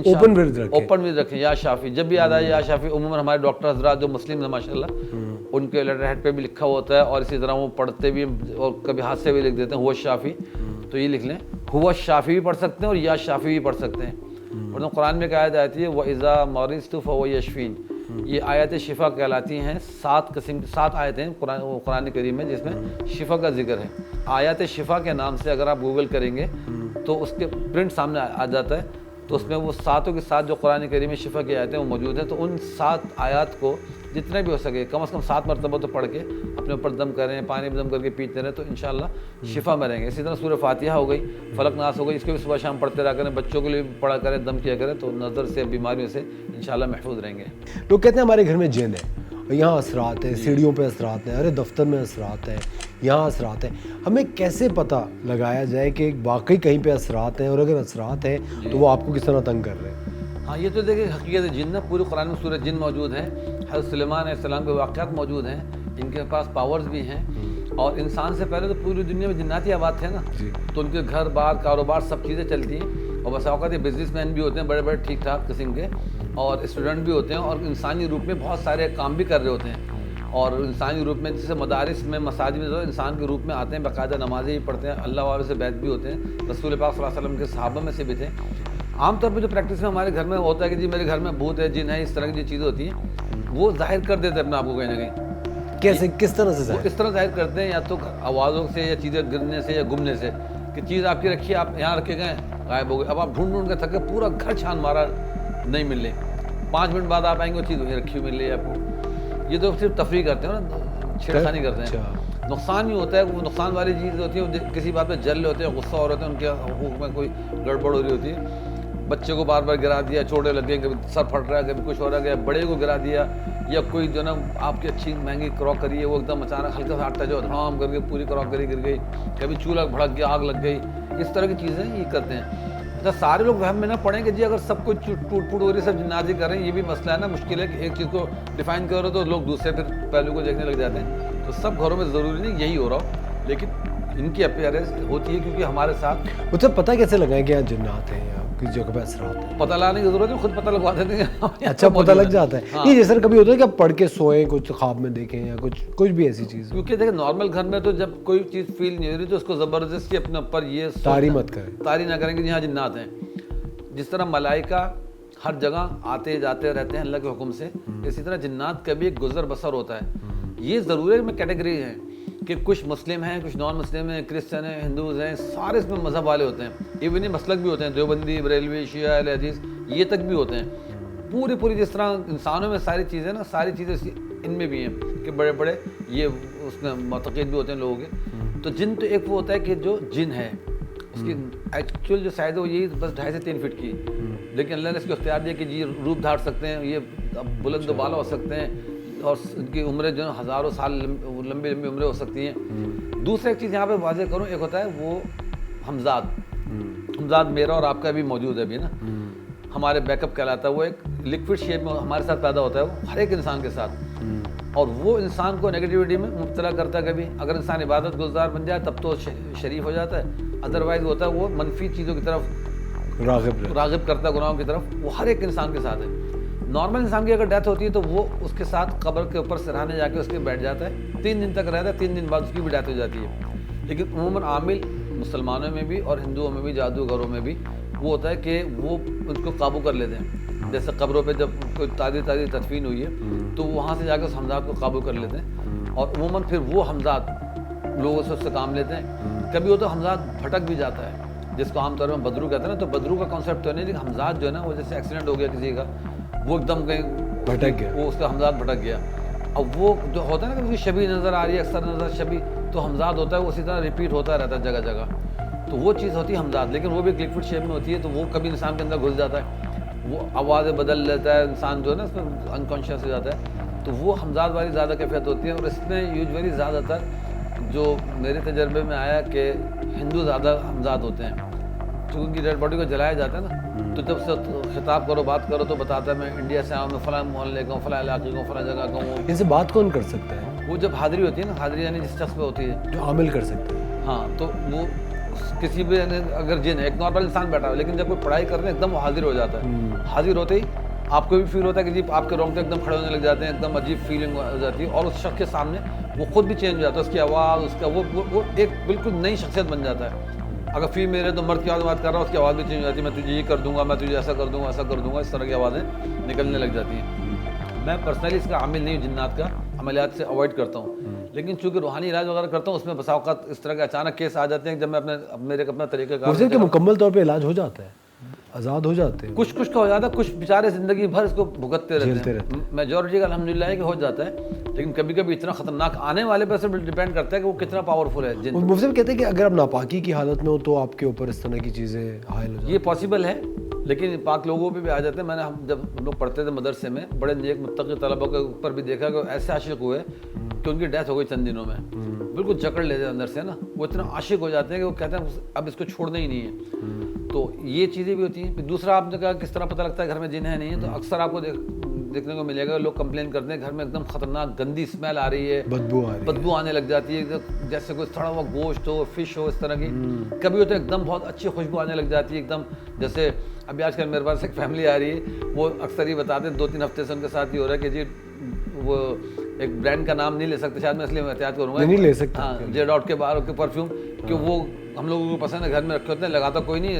S1: اوپن
S2: ورد رکھیں یا شافی. جب بھی یاد آئے یا شافی, عموماً ہمارے ڈاکٹر حضرات جو مسلم ہیں ماشاء اللہ, ان کے لیٹر ہیڈ پہ بھی لکھا ہوتا ہے, اور اسی طرح وہ پڑھتے بھی اور کبھی ہاتھ سے بھی لکھ دیتے ہیں ہوا شافی. تو یہ لکھ لیں, ہوا شافی بھی پڑھ سکتے ہیں اور یا شافی بھی پڑھ سکتے ہیں. اور تو قرآن میں ایک آیت آتی ہے وَإِذَا مَرِضْتُ فَهُوَ یشفین, یہ آیت شفا کہلاتی ہیں. 7 آیتیں قرآن کریم میں جس میں شفا کا ذکر ہے. آیات شفا کے نام سے اگر آپ گوگل کریں گے تو اس کے پرنٹ سامنے آ جاتا ہے, تو اس میں وہ 7 کے 7 جو قرآن کریم میں شفا کی آیتیں وہ موجود ہیں. تو ان 7 آیات کو جتنے بھی ہو سکے کم از کم 7 مرتبہ تو پڑھ کے اپنے اوپر دم کریں, پانی میں دم کر کے پیتے رہیں, تو انشاءاللہ شفا میں رہیں گے. اسی طرح سورہ فاتحہ ہو گئی, فلق ناس ہو گئی, اس کو بھی صبح شام پڑھتے رہا کریں, بچوں کے لیے بھی پڑھا کریں, دم کیا کریں, تو نظر سے بیماریوں سے انشاءاللہ محفوظ رہیں گے.
S1: لوگ کہتے ہیں ہمارے گھر میں جن ہے, یہاں اثرات ہیں, سیڑھیوں پہ اثرات ہیں, ارے دفتر میں اثرات ہیں, یہاں اثرات ہیں. ہمیں کیسے پتہ لگایا جائے کہ واقعی کہیں پہ اثرات ہیں, اور اگر اثرات ہیں تو وہ آپ کو کس طرح تنگ کر رہے ہیں؟
S2: ہاں, یہ تو دیکھیں حقیقت جن ہے, پوری قرآن میں سورہ جن موجود ہے. حضرت سلیمان علیہ السلام کے واقعات موجود ہیں, ان کے پاس پاورز بھی ہیں. اور انسان سے پہلے تو پوری دنیا میں جناتی آباد تھے نا, تو ان کے گھر بار کاروبار سب چیزیں چلتی ہیں. اور بس اوقات یہ بزنس مین بھی ہوتے ہیں بڑے بڑے ٹھیک ٹھاک قسم کے, اور اسٹوڈنٹ بھی ہوتے ہیں, اور انسانی روپ میں بہت سارے کام بھی کر رہے ہوتے ہیں. اور انسانی روپ میں جیسے مدارس میں, مساجد میں انسان کے روپ میں آتے ہیں, باقاعدہ نمازیں بھی پڑھتے ہیں, اللہ والوں سے بیعت بھی ہوتے ہیں. رسول پاک صلی اللہ علیہ وسلم کے صحابہ میں سے بھی تھے. عام طور پہ جو پریکٹس میں ہمارے گھر میں ہوتا ہے کہ جی میرے گھر میں بھوت ہے, جن ہے, اس طرح کی جو چیزیں ہوتی ہیں وہ ظاہر کر دیتے ہیں اپنے آپ کو کہیں نہ کہیں.
S1: کیسے, کس طرح سے
S2: اس طرح ظاہر کرتے ہیں, یا تو آوازوں سے, یا چیزیں گرنے سے, یا گمنے سے, کہ چیز آپ کی رکھی ہے, آپ یہاں رکھے گئے, غائب ہو گئے. اب آپ ڈھونڈ کے تھکے, پورا گھر چھان مارا, نہیں مل رہے. 5 منٹ بعد آپ آئیں گے, وہ چیز وہیں رکھی ہوئی مل رہی ہے آپ کو. یہ تو صرف تفریح کرتے ہیں نا, چھیڑخانی کرتے ہیں. نقصان ہی ہوتا ہے, وہ نقصان والی چیز ہوتی ہے, کسی بات پہ جل ہوتے ہیں, غصہ ہو رہے ہیں, ان کے حقوق میں کوئی گڑبڑ ہو رہی ہوتی ہے. بچے کو بار بار گرا دیا, چوٹیں لگ گئی, کبھی سر پھٹ رہا ہے, کبھی کچھ ہو رہا ہے, بڑے کو گرا دیا, یا کوئی جو نا آپ کی اچھی مہنگی کراکری ہے وہ ایک دم اچانک ہلکا سا ہٹا جو دھڑام کر کے پوری کراکری گر گئی, کبھی چولہا بھڑک گیا, آگ لگ گئی. اس طرح کی چیزیں یہ کرتے ہیں. اچھا, سارے لوگ وہم میں نہ پڑیں کہ جی اگر سب کچھ ٹوٹ پھوٹ ہو رہی ہے, سب جنازی کر رہے ہیں, یہ بھی مسئلہ ہے نا, مشکل ہے کہ ایک چیز کو ڈیفائن کرو تو لوگ دوسرے پھر پہلو کو دیکھنے لگ جاتے ہیں. تو سب گھروں میں ضروری نہیں یہی ہو رہا ہو, لیکن ان کی اپیئرنس ہوتی ہے کیونکہ ہمارے ساتھ.
S1: مجھے پتہ کیسے لگائیں کہ یہاں جنات ہیں یا کسی جگہ پہ اثرات ہیں؟
S2: پتہ لانے کی ضرورت ہے, خود پتہ لگوا دیتے ہیں.
S1: اچھا, پتہ لگ جاتا ہے. یہ جیسے کبھی ہوتا ہے کہ آپ پڑھ کے سوئیں, کچھ خواب میں دیکھیں, یا کچھ بھی ایسی چیز.
S2: کیونکہ دیکھیں نارمل گھر میں تو جب کوئی چیز فیل نہیں ہو رہی تو اس کو زبردستی اپنے اوپر یہ
S1: طاری مت کریں,
S2: طاری نہ کریں کہ یہاں جنات ہیں. جس طرح ملائکہ ہر جگہ آتے جاتے رہتے ہیں اللہ کے حکم سے, اسی طرح جنات کا بھی ایک گزر بسر ہوتا ہے. یہ ضرور ہے کہ کیٹیگری ہے کہ کچھ مسلم ہیں, کچھ نان مسلم ہیں, کرسچن ہیں, ہندوز ہیں, سارے اس میں مذہب والے ہوتے ہیں. ایون یہ مسلک بھی ہوتے ہیں, دیوبندی, بریلوی, شیعہ, اہل حدیث, یہ تک بھی ہوتے ہیں. پوری جس طرح انسانوں میں ساری چیزیں نا, ساری چیزیں ان میں بھی ہیں کہ بڑے بڑے یہ اس میں معتقد بھی ہوتے ہیں لوگوں کے. تو جن تو ایک وہ ہوتا ہے کہ جو جن ہے اس کی ایکچوئل جو سائز ہے وہ یہی بس 2.5 سے 3 فٹ کی, لیکن اللہ نے اس کو اختیار دیا کہ جی روپ دھار سکتے ہیں, یہ بلند و بالا ہو سکتے ہیں, اور ان کی عمریں جو ہے ہزاروں سال لمبی عمریں ہو سکتی ہیں. دوسرا ایک چیز یہاں پہ واضح کروں, ایک ہوتا ہے وہ ہمزاد, ہمزاد میرا اور آپ کا بھی موجود ہے ابھی نا, ہمارے بیک اپ کہلاتا ہے. وہ ایک لکوڈ شیپ میں ہمارے ساتھ پیدا ہوتا ہے, وہ ہر ایک انسان کے ساتھ, اور وہ انسان کو نگیٹیوٹی میں مبتلا کرتا ہے. کبھی اگر انسان عبادت گزار بن جائے تب تو شریف ہو جاتا ہے, ادروائز ہوتا ہے وہ منفی چیزوں کی طرف راغب کرتا ہے, گناہوں کی طرف. وہ ہر ایک انسان کے ساتھ ہے. نارمل انسان کی اگر ڈیتھ ہوتی ہے تو وہ اس کے ساتھ قبر کے اوپر سرہانے جا کے اس کے بیٹھ جاتا ہے, 3 دن تک رہتا ہے, 3 دن بعد اس کی بھی ڈیتھ ہو جاتی ہے. لیکن عموماً عامل مسلمانوں میں بھی اور ہندوؤں میں بھی, جادوگروں میں بھی وہ ہوتا ہے کہ وہ اس کو قابو کر لیتے ہیں. جیسے قبروں پہ جب کوئی تازی تدفین ہوئی ہے تو وہاں سے جا کے اس حمزاد کو قابو کر لیتے ہیں, اور عموماً پھر وہ حمزاد لوگوں سے اس سے کام لیتے ہیں. کبھی وہ تو حمزاد بھٹک بھی جاتا ہے, جس کو عام طور میں بدرو کہتے ہیں نا. تو بدرو کا کانسیپٹ تو نہیں, لیکن حمزاد جو ہے نا, وہ جیسے ایکسیڈنٹ ہو گیا کسی کا, وہ ایک دم کہیں
S1: بھٹک گیا,
S2: وہ اس کا حمزاد بھٹک گیا. اب وہ جو ہوتا ہے نا کہ شبیہ نظر آ رہی ہے, اکثر نظر شبیہ, تو حمزاد ہوتا ہے وہ اسی طرح ریپیٹ ہوتا رہتا ہے جگہ جگہ. تو وہ چیز ہوتی ہے حمزاد, لیکن وہ بھی ایک لکوڈ شیپ میں ہوتی ہے. تو وہ کبھی انسان کے اندر گھس جاتا ہے, وہ آوازیں بدل لیتا ہے, انسان جو ہے نا اس میں انکانشیس ہو جاتا ہے. تو وہ حمزاد والی زیادہ کیفیت ہوتی ہے. اور اس میں یوزولی زیادہ تر جو میرے تجربے میں آیا کہ ہندو زیادہ حمزاد ہوتے ہیں, کیونکہ ان کی ڈیڈ باڈی کو جلایا جاتا ہے نا. تو جب سے خطاب کرو, بات کرو, تو بتاتا ہے میں انڈیا سے آؤں, میں فلاں محلے کا ہوں, فلاں علاقے کا ہوں, فلاں جگہ کا ہوں.
S1: ان سے بات کون کر سکتا ہے؟
S2: وہ جب حاضری ہوتی ہے نا, حاضری یعنی جس شخص پہ ہوتی ہے,
S1: جو عامل کر سکتا ہے.
S2: ہاں, تو وہ کسی بھی اگر جن ہے, ایک نارمل انسان بیٹھا ہو, لیکن جب کوئی پڑھائی کرنے ایک دم وہ حاضر ہو جاتا ہے. حاضر ہوتے ہی آپ کو بھی فیل ہوتا ہے کہ جی آپ کے رونگٹے ایک دم کھڑے ہونے لگ جاتے ہیں, ایک دم عجیب فیلنگ ہو جاتی ہے. اور اس شخص کے سامنے وہ خود بھی چینج ہو جاتا ہے, اس کی آواز, اس کا وہ ایک بالکل نئی شخصیت بن جاتا ہے. اگر فیمیل ہے تو مرد کی آواز بات کر رہا ہوں, اس کی آواز بھی چینج ہو جاتی ہے. میں تجھے یہ کر دوں گا, میں تجھے ایسا کر دوں گا, ایسا کر دوں گا, اس طرح کی آوازیں نکلنے لگ جاتی ہیں. میں پرسنلی اس کا عامل نہیں ہوں, جنات کا عملیات سے اوائڈ کرتا ہوں. لیکن چونکہ روحانی علاج وغیرہ کرتا ہوں, اس میں بسا اوقات اس طرح کے اچانک کیس آ جاتے ہیں جب میں میرے اپنا طریقہ کار
S1: کہ مکمل طور پہ علاج ہو جاتا ہے, آزاد ہو جاتے ہیں.
S2: کچھ کا ہو جاتا ہے, کچھ بیچارے زندگی بھر اس کو بھگتتے رہتے ہیں. میجورٹی کا الحمدللہ ہے کہ ہو جاتا ہے, لیکن کبھی کبھی اتنا خطرناک آنے والے پر سے ڈیپینڈ کرتا ہے کہ وہ کتنا پاورفل ہے.
S1: مفتی صاحب کہتے ہیں کہ اگر آپ ناپاکی کی حالت میں ہو تو آپ کے اوپر اس طرح کی چیزیں حائل ہو جاتی ہیں.
S2: یہ پاسبل ہے, لیکن پاک لوگوں پہ بھی آ جاتے ہیں. میں نے جب ہم لوگ پڑھتے تھے مدرسے میں, بڑے نیک متقی طلباء کے اوپر بھی دیکھا کہ ایسے عاشق ہوئے کہ ان کی ڈیتھ ہو گئی چند دنوں میں. بالکل جکڑ لیتے ہیں اندر سے نا, وہ اتنا عاشق ہو جاتے ہیں کہ وہ کہتے ہیں اب اس کو چھوڑنا ہی نہیں ہے. تو یہ چیزیں بھی ہوتی ہیں. پھر دوسرا آپ نے کہا کس طرح پتہ لگتا ہے گھر میں جن ہے نہیں ہے, تو اکثر آپ کو دیکھنے کو ملے گا لوگ کمپلین کرتے ہیں گھر میں ایک دم خطرناک گندی اسمیل آ رہی ہے, بدبو آنے لگ جاتی ہے, جیسے کوئی سڑا ہوا گوشت ہو, فش ہو, اس طرح کی. کبھی ہوتا ہے ایک دم بہت اچھی خوشبو آنے لگ جاتی ہے, ایک دم جیسے ابھی آج کل میرے پاس ایک فیملی آ رہی ہے, وہ اکثر یہ بتاتے ہیں 2-3 ہفتے سے ان کے ساتھ یہ ہو رہا ہے کہ جی وہ ایک برانڈ کا نام نہیں لے سکتے شاید, میں اس لیے احتیاط کروں گا,
S1: نہیں لے سکتا.
S2: ہاں, جے ڈاٹ کے باہر کے پرفیوم, کہ وہ ہم لوگوں کو پسند ہے, گھر میں رکھے ہوتے ہیں, لگاتا کوئی نہیں,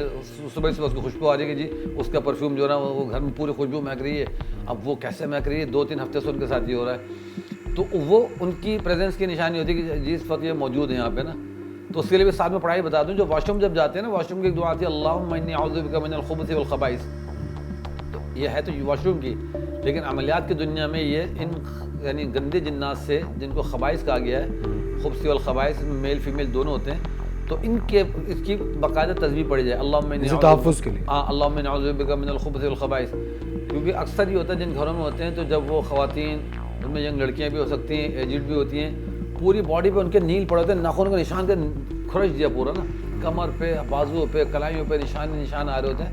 S2: صبح صبح اس کو خوشبو آ رہی ہے کہ جی اس کا پرفیوم جو ہے نا وہ گھر میں پوری خوشبو مہک رہی ہے. اب وہ کیسے مہک رہی ہے, 2-3 ہفتے سے ان کے ساتھ یہ ہو رہا ہے. تو وہ ان کی پریزنس کی نشانی ہوتی ہے کہ جی اس وقت یہ موجود ہے یہاں پہ نا. تو اس کے لیے بھی ساتھ میں پڑھائی بتا دوں, جو واش روم جب جاتے ہیں نا, واش روم کی ایک دعا آتی ہے اللہم انی اعوذ بک من الخبث والخبائث. تو یہ ہے تو واش روم کی, لیکن عملیات کی دنیا میں یہ ان یعنی گندے جنات سے جن کو خبائث کہا گیا ہے, خبث والخبائث, میل فیمیل دونوں ہوتے ہیں, تو ان کے اس کی باقاعدہ تسبیح پڑھی جائے اللہم انی
S1: تحفظ کے لیے,
S2: اللہم انی اعوذ بک من الخبث والخبائث. کیونکہ اکثر یہ ہوتا ہے جن گھروں میں ہوتے ہیں, تو جب وہ خواتین, ان میں ینگ لڑکیاں بھی ہو سکتی ہیں, ایجڈ بھی ہوتی ہیں, پوری باڈی پہ ان کے نیل پڑے ہوتے ہیں, ناخن کا نشان کے کھرچ دیا پورا نا, کمر پہ, بازو پہ, کلائیوں پہ نشان آ رہے ہوتے ہیں.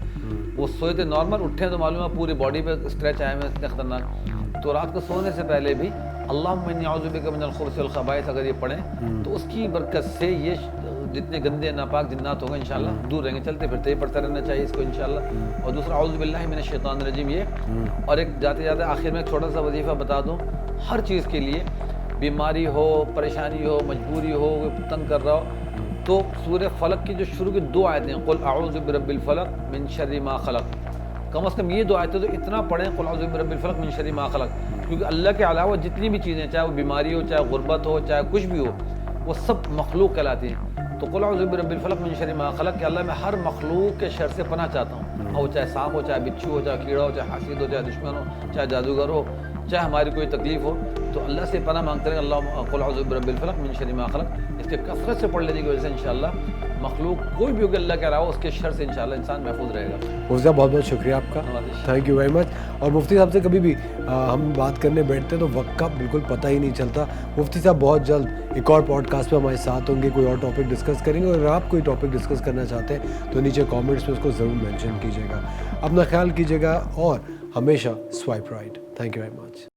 S2: وہ سوئے تھے نارمل, اٹھے تو معلوم ہے پوری باڈی پہ اسکریچ آئے ہوئے اتنے خطرناک. تو رات کو سونے سے پہلے بھی اللہم انی اعوذ بک من الخبث والخبائث اگر یہ پڑھیں, تو اس کی برکت سے یہ جتنے گندے ناپاک جنات ہوں گے انشاءاللہ دور رہیں گے. چلتے پھرتے ہی پڑھتے رہنا چاہیے اس کو انشاءاللہ. اور دوسرا اعوذ باللہ من الشیطان الرجیم یہ. اور ایک جاتے جاتے آخر میں ایک چھوٹا سا وظیفہ بتا دوں, ہر چیز کے لیے, بیماری ہو, پریشانی ہو, مجبوری ہو, کوئی تنگ کر رہا ہو, تو سورہ فلق کی جو شروع کی 2 آیتیں ہیں, قل اعوذ برب الفلق من شر ما خلق, کم از کم یہ 2 آیتیں تو اتنا پڑھیں, قل اعوذ برب الفلق من شر ما خلق. کیونکہ اللہ کے علاوہ جتنی بھی چیزیں, چاہے وہ بیماری ہو, چاہے غربت ہو, چاہے کچھ بھی ہو, وہ سب مخلوق کہلاتی ہیں. تو قل اعوذ برب الفلق من شر ما خلق کہ اللہ میں ہر مخلوق کے شر سے پناہ چاہتا ہوں, اور چاہے سانپ ہو, چاہے بچھو ہو, چاہے کیڑا ہو, چاہے حاسد ہو, چاہے دشمن ہو, چاہے جادوگر ہو, چاہے ہماری کوئی تکلیف ہو تو اللہ سے پناہ مانگتے رہیں. اللہ قل اعوذ برب الفلق من شر ما خلق. اس کے کثرت سے پڑھ لینے کی وجہ سے انشاءاللہ مخلوق کوئی بھی ہوگی اللہ کہہ رہا ہو اس کے شر سے انشاءاللہ انسان محفوظ رہے گا.
S1: مفتی صاحب بہت بہت شکریہ آپ کا, تھینک یو ویری مچ. اور مفتی صاحب سے کبھی بھی ہم بات کرنے بیٹھتے ہیں تو وقت کا بالکل پتہ ہی نہیں چلتا. مفتی صاحب بہت جلد ایک اور پوڈ کاسٹ پہ ہمارے ساتھ ہوں گے, کوئی اور ٹاپک ڈسکس کریں گے. اور اگر آپ کوئی ٹاپک ڈسکس کرنا چاہتے ہیں تو نیچے کامنٹس میں اس کو ضرور مینشن کیجیے گا. اپنا خیال کیجیے گا اور ہمیشہ swipe right. Thank you very much.